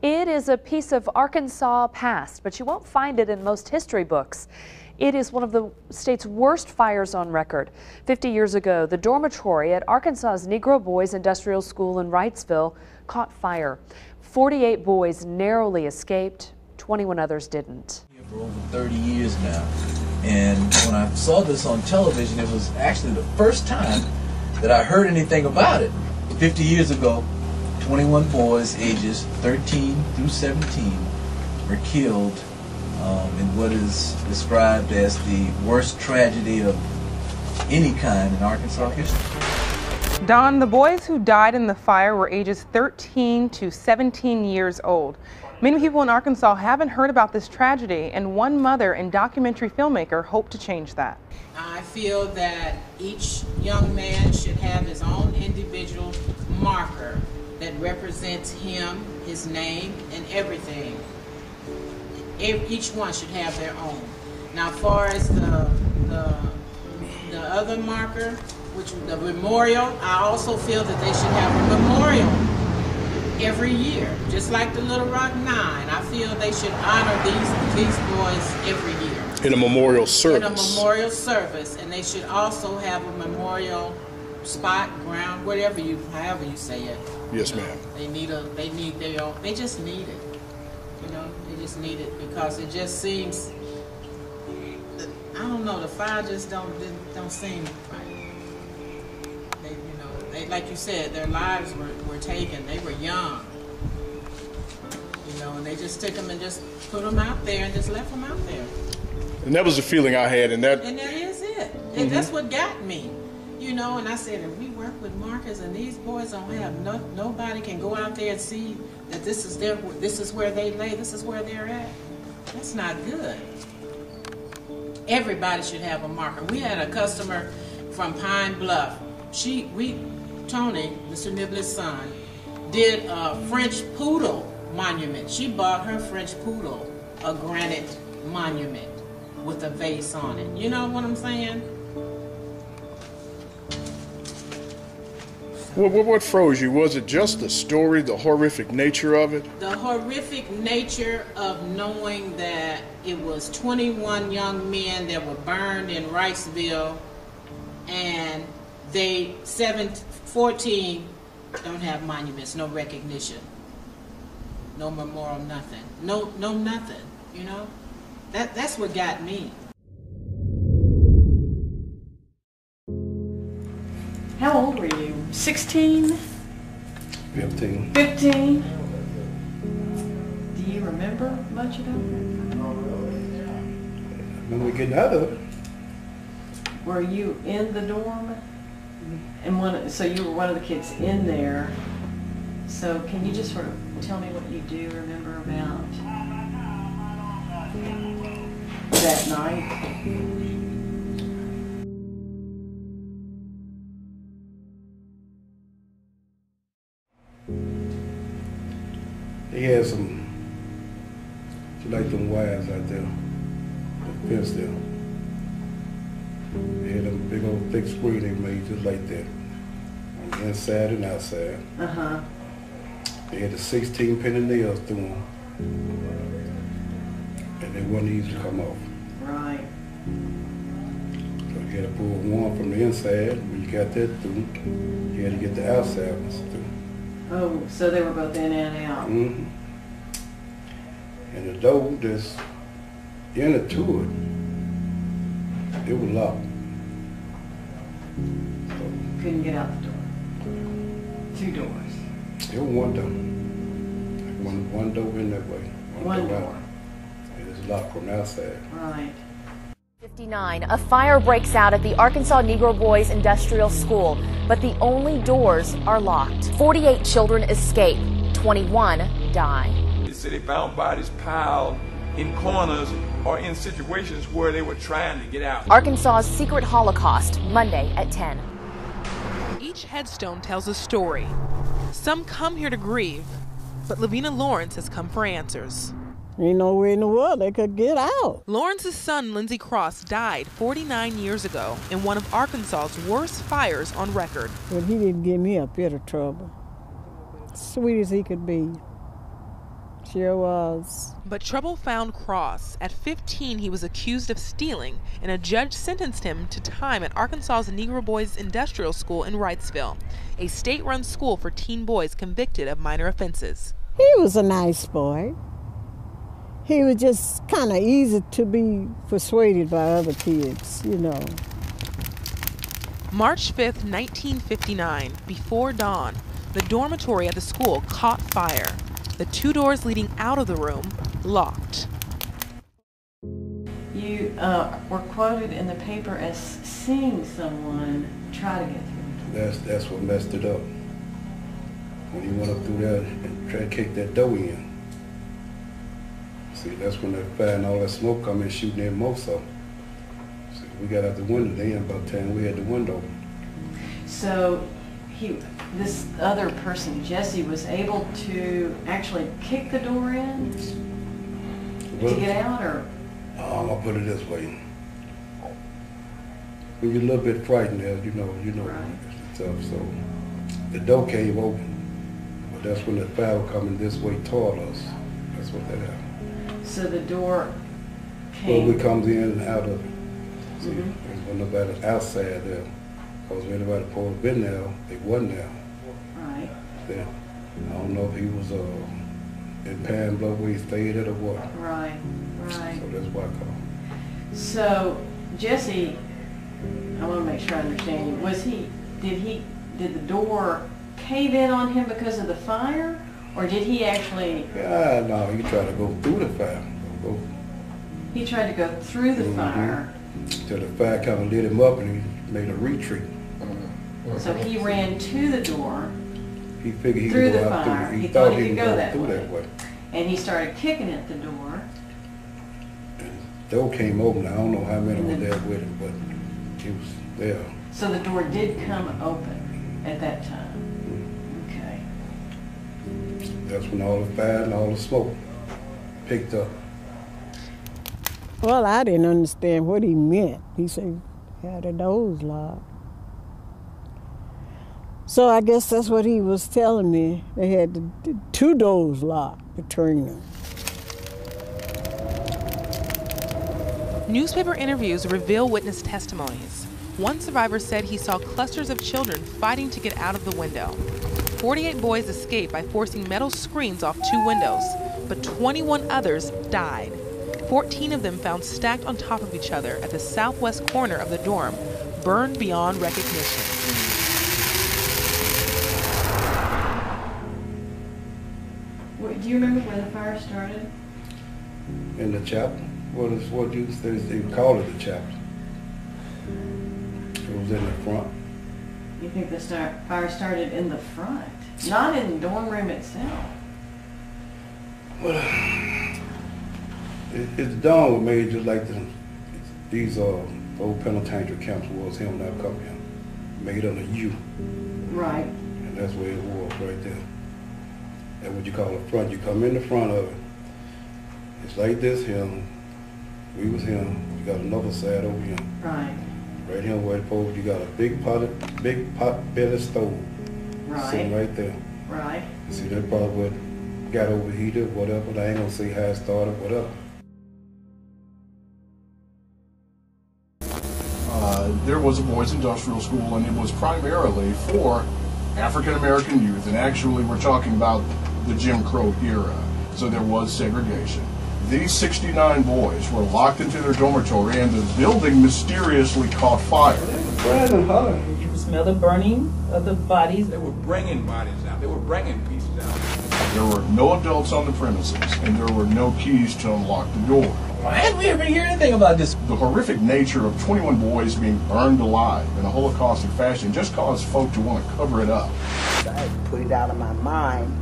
It is a piece of Arkansas past, but you won't find it in most history books. It is one of the state's worst fires on record. 50 years ago, the dormitory at Arkansas's Negro Boys Industrial School in Wrightsville caught fire. 48 boys narrowly escaped, 21 others didn't. For over 30 years now, and when I saw this on television, it was actually the first time that I heard anything about it. 50 years ago, 21 boys ages 13 through 17 were killed in what is described as the worst tragedy of any kind in Arkansas history. Don, the boys who died in the fire were ages 13 to 17 years old. Many people in Arkansas haven't heard about this tragedy, and one mother and documentary filmmaker hope to change that. I feel that each young man should have his own individual marker that represents him, his name, and everything. Each one should have their own. Now, as far as the other marker, which is the memorial, I also feel that they should have a memorial every year, just like the Little Rock Nine. I feel they should honor these boys every year. In a memorial service. In a memorial service, and they should also have a memorial spot, ground, however you say it. Yes, ma'am. They need their own. They just need it. You know, they just need it because it just seems. I don't know. The fire just don't seem right. They, like you said, their lives were taken. They were young. You know, and they just took them and just put them out there and just left them out there. And that was the feeling I had, and that is it. And that's what got me. You know, and I said, if we work with markers and these boys don't have nobody can go out there and see that this is where they lay, this is where they're at. That's not good. Everybody should have a marker. We had a customer from Pine Bluff. Tony, Mr. Nibley's son, did a French poodle monument. She bought her French poodle a granite monument with a vase on it. You know what I'm saying? What froze you? Was it just the story, the horrific nature of it? The horrific nature of knowing that it was 21 young men that were burned in Wrightsville, and 14 don't have monuments, no recognition, no memorial, nothing, no nothing. You know, that's what got me. How old were you? 16? 15. 15? Do you remember much about that? When we get out of it. Were you in the dorm? And so you were one of the kids in there. So can you just sort of tell me what you do remember about that night? He had some, like them wires out there, the fence there. They had a big old thick screen they made just like that, on the inside and outside. They had the 16 penny nails through them, and they wasn't easy to come off. Right. So you had to pull one from the inside. When you got that through, you had to get the outside ones through. Oh, so they were both in and out. Mm-hmm. And the door that's in it to it was locked. So Couldn't get out the door. 2 doors. it was one door. One door in that way. One door. out. It is locked from the outside. Right. 59, a fire breaks out at the Arkansas Negro Boys Industrial School, but the only doors are locked. 48 children escape, 21 die. They said they found bodies piled in corners or in situations where they were trying to get out. Arkansas's secret Holocaust, Monday at 10. Each headstone tells a story. Some come here to grieve, but Lavina Lawrence has come for answers. Ain't no way in the world they could get out. Lawrence's son, Lindsey Cross, died 49 years ago in one of Arkansas's worst fires on record. But he didn't get me a bit of trouble. Sweet as he could be. Sure was. But trouble found Cross. At 15, he was accused of stealing, and a judge sentenced him to time at Arkansas's Negro Boys Industrial School in Wrightsville, a state-run school for teen boys convicted of minor offenses. He was a nice boy. He was just kind of easy to be persuaded by other kids, you know. March 5th, 1959, before dawn, the dormitory at the school caught fire. The 2 doors leading out of the room locked. You were quoted in the paper as seeing someone try to get through. That's what messed it up. When he went up through there and tried to kick that door in. See, that's when that fire and all that smoke come in shooting in most of them. See, we got out the window then, about the time we had the window. So this other person, Jesse, was able to actually kick the door in to get out, or? I'm gonna put it this way. When you're a little bit frightened, you know, Right. stuff. So the door came open, but that's when the fire was coming this way toward us. That's what that happened. So the door Well, came. we comes in and out of it. See, Mhm. there's nobody outside there. Because when anybody supposed to been there, they wasn't there. Right. Then I don't know if he was in Pan Blow where he stayed at or what. Right. So Right. that's why I called. So Jesse, I want to make sure I understand you. Did the door cave in on him because of the fire, or did he actually? Yeah, no, he tried to go through the fire. He tried to go through the fire. Till the fire kind of lit him up and he made a retreat. So he ran to the door, He figured he Through could go the out fire. through. He thought he could go go that through way. that way. and he started kicking at the door. The door came open. I don't know how many were there with him, but he was there. So the door did come open at that time. Okay. That's when all the fire and all the smoke picked up. Well, I didn't understand what he meant. He said, had the doors locked. So I guess that's what he was telling me. They had the 2 doors locked between them. Newspaper interviews reveal witness testimonies. One survivor said he saw clusters of children fighting to get out of the window. 48 boys escaped by forcing metal screens off 2 windows, but 21 others died. 14 of them found stacked on top of each other at the southwest corner of the dorm, burned beyond recognition. Do you remember where the fire started? In the chapel. What you say? They call it the chapel. It was in the front. You think the fire started in the front, not in the dorm room itself? Well, it's done was made just like these old penitentiary camps was here when I come here. Made on a U. Right. And that's where it was right there. That's what you call the front. You come in the front of it. It's like this here. We was here. You got another side over here. Right. Right here where you got a big pot belly stove sitting right there. Right. See, that probably got overheated, whatever. I ain't gonna say how it started, whatever. There was a boys' industrial school, and it was primarily for African American youth, and actually we're talking about the Jim Crow era, so there was segregation. These 69 boys were locked into their dormitory, and the building mysteriously caught fire. You could smell the burning of the bodies. They were bringing bodies out. They were bringing pieces out. There were no adults on the premises, and there were no keys to unlock the door. Why hadn't we ever heard anything about this? The horrific nature of 21 boys being burned alive in a Holocaustic fashion just caused folk to want to cover it up. I put it out of my mind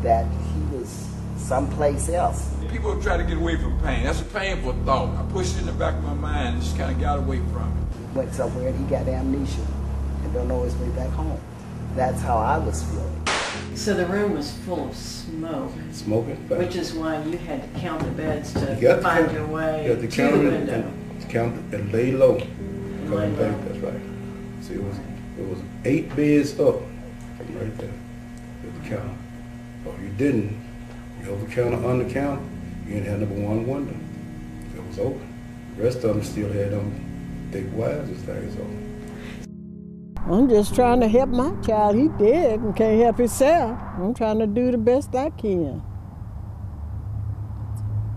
that he was someplace else. People try to get away from pain. That's a painful thought. I pushed it in the back of my mind and just kind of got away from it. He went somewhere and he got amnesia and don't know his way back home. That's how I was feeling. So the room was full of smoke. Smoking. Which is why you had to count the beds to find your way to the window. Count it and lay low. Coming back, that's right. See, it was 8 beds up from right there at the counter. But if you didn't, you over counter, under counter, you didn't have number 1 window. It was open. The rest of them still had them thick wires and things on. I'm just trying to help my child. He dead and can't help himself. I'm trying to do the best I can.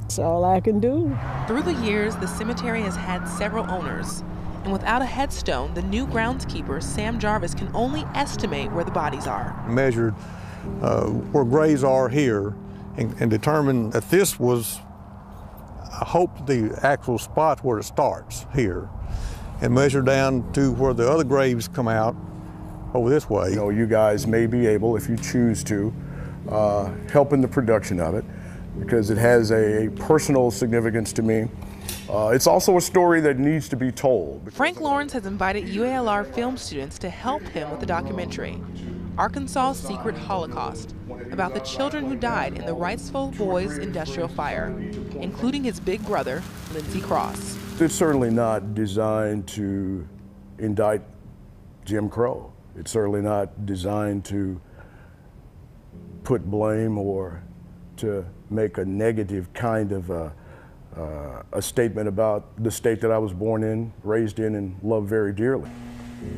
That's all I can do. Through the years, the cemetery has had several owners. And without a headstone, the new groundskeeper, Sam Jarvis, can only estimate where the bodies are. Measured where graves are here and determined that this was, I hope, the actual spot where it starts here, and measure down to where the other graves come out over this way. You know, you guys may be able, if you choose to, help in the production of it, because it has a personal significance to me. It's also a story that needs to be told. Frank Lawrence has invited UALR film students to help him with the documentary, Arkansas's Secret Holocaust, about the children who died in the Wrightsville Boys Industrial Fire, including his big brother, Lindsey Cross. It's certainly not designed to indict Jim Crow. It's certainly not designed to put blame or to make a negative kind of a statement about the state that I was born in, raised in, and loved very dearly.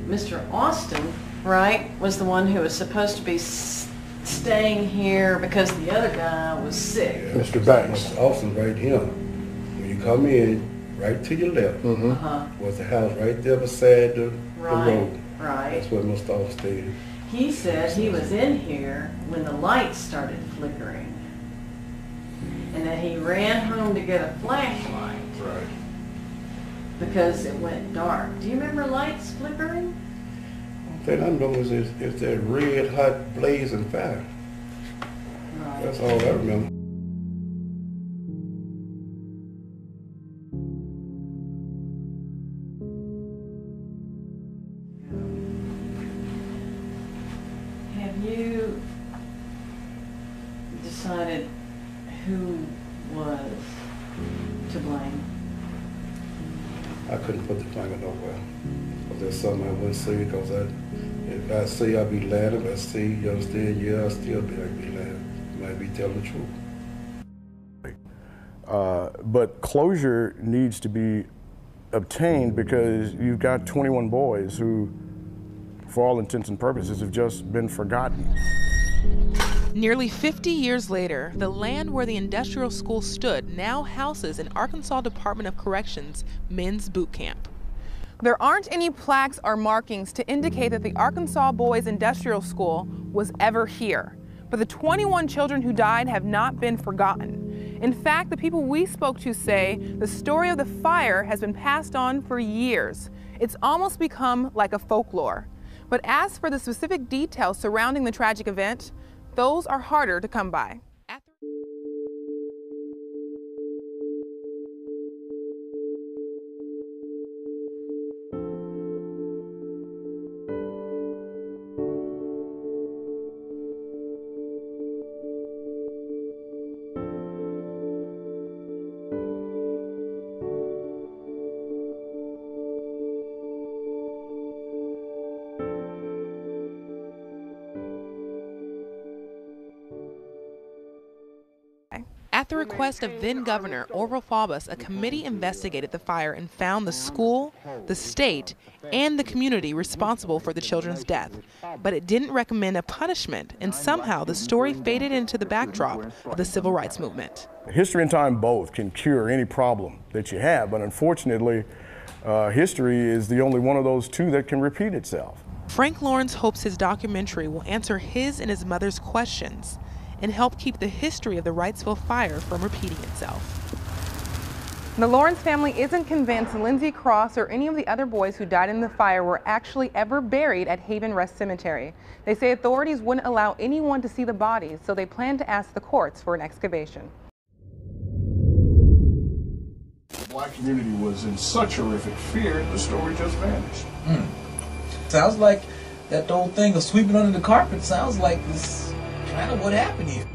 Mr. Austin, right, was the one who was supposed to be staying here because the other guy was sick. Yeah, Mr. Banks. Mr. Austin right here. When you come in, right to your left was the house right there beside the road. Right. That's where Mr. Austin stayed. He said he was in here when the lights started flickering, and that he ran home to get a flashlight. Right. Because it went dark. Do you remember lights flickering? The thing I know is that red hot blazing fire. Right. That's all I remember. Have you decided who was to blame? I couldn't put the finger nowhere. Because that's something I wouldn't say, because if I say I'll be lying, if I say, you understand, yeah, I'll still be lying. Might be telling the truth. But closure needs to be obtained because you've got 21 boys who, for all intents and purposes, have just been forgotten. Nearly 50 years later, the land where the industrial school stood now houses an Arkansas Department of Corrections men's boot camp. There aren't any plaques or markings to indicate that the Arkansas Boys Industrial School was ever here, but the 21 children who died have not been forgotten. In fact, the people we spoke to say the story of the fire has been passed on for years. It's almost become like a folklore. But as for the specific details surrounding the tragic event, those are harder to come by. At the request of then-Governor Orville Faubus, a committee investigated the fire and found the school, the state, and the community responsible for the children's death. But it didn't recommend a punishment, and somehow the story faded into the backdrop of the civil rights movement. History and time both can cure any problem that you have, but unfortunately, history is the only one of those two that can repeat itself. Frank Lawrence hopes his documentary will answer his and his mother's questions and help keep the history of the Wrightsville fire from repeating itself. The Lawrence family isn't convinced Lindsey Cross or any of the other boys who died in the fire were actually ever buried at Haven Rest Cemetery. They say authorities wouldn't allow anyone to see the bodies, so they plan to ask the courts for an excavation. The black community was in such horrific fear, the story just vanished. Sounds like that old thing of sweeping under the carpet sounds like this kind of what happened here.